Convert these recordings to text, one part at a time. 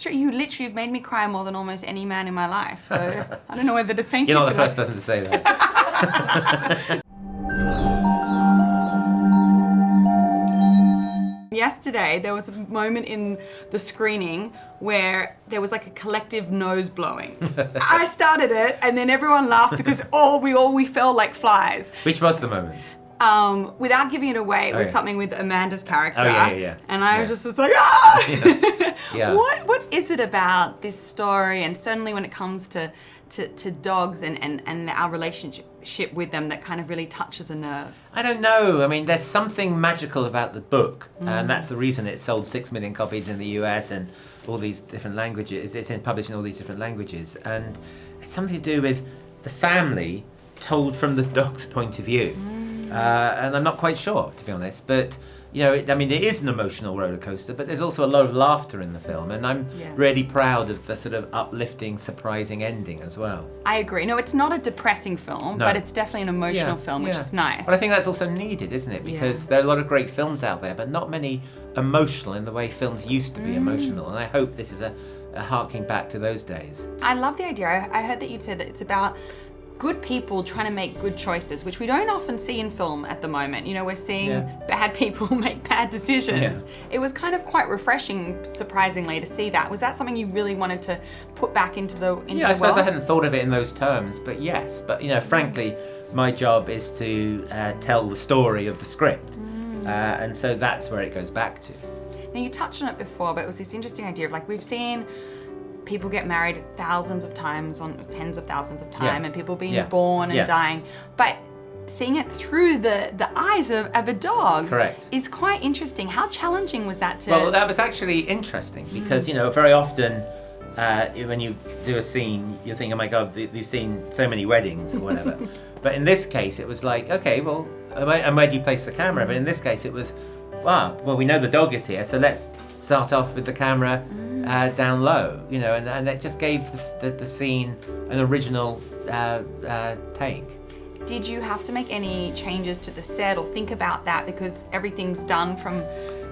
You literally have made me cry more than almost any man in my life, so I don't know whether to thank you. You're not the first person to say that. Yesterday, there was a moment in the screening where there was like a collective nose blowing. I started it, and then everyone laughed because we fell like flies. Which was the moment? Without giving it away, it was something with Amanda's character. Oh, yeah. And I was just like, ah! Yeah. What is it about this story, and certainly when it comes to dogs and our relationship with them, that kind of really touches a nerve? I don't know. I mean, there's something magical about the book, and that's the reason it sold 6 million copies in the US and all these different languages. It's published in all these different languages, and it's something to do with the family told from the dog's point of view. And I'm not quite sure, to be honest, but it is an emotional roller coaster, but there's also a lot of laughter in the film, and I'm really proud of the sort of uplifting, surprising ending as well. I agree. No, it's not a depressing film, but it's definitely an emotional film, which is nice. But I think that's also needed, isn't it? Because there are a lot of great films out there, but not many emotional in the way films used to be emotional, and I hope this is a harking back to those days. I love the idea. I heard that you said that it's about good people trying to make good choices, which we don't often see in film at the moment. We're seeing bad people make bad decisions. It was kind of quite refreshing, surprisingly, to see that. Was that something you really wanted to put back into the world? I suppose I hadn't thought of it in those terms, but yes. But frankly, my job is to tell the story of the script, and so that's where it goes back to. Now, you touched on it before, but it was this interesting idea of, like, we've seen people get married thousands of times, on tens of thousands of times, and people being born and dying. But seeing it through the eyes of a dog is quite interesting. How challenging was that to... Well, that was actually interesting because, very often when you do a scene, you think, oh my God, we've seen so many weddings or whatever. But in this case, it was like, okay, well, and where do you place the camera? But in this case, it was, well, we know the dog is here, so let's start off with the camera down low, and it just gave the scene an original take. Did you have to make any changes to the set or think about that because everything's done from...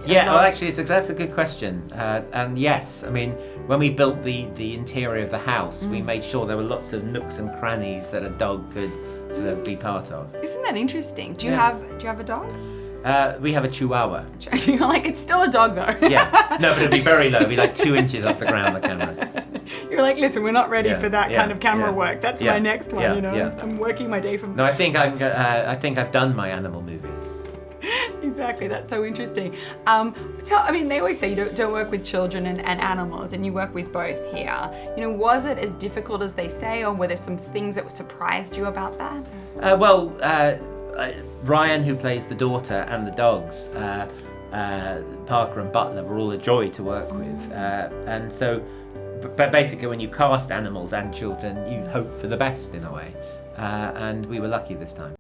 Well, actually, that's a good question. And yes, I mean, when we built the interior of the house, we made sure there were lots of nooks and crannies that a dog could sort of be part of. Isn't that interesting? Do you have a dog? We have a Chihuahua. Like, it's still a dog, though. Yeah. No, but it'd be very low. It'd be like 2 inches off the ground, the camera. You're like, listen, we're not ready for that kind of camera work. That's my next one, I'm working my day from... No, I think I've done my animal movie. Exactly, that's so interesting. They always say you don't work with children and animals, and you work with both here. Was it as difficult as they say, or were there some things that surprised you about that? Ryan, who plays the daughter, and the dogs, Parker and Butler, were all a joy to work with. And so, but basically when you cast animals and children, you hope for the best in a way. And we were lucky this time.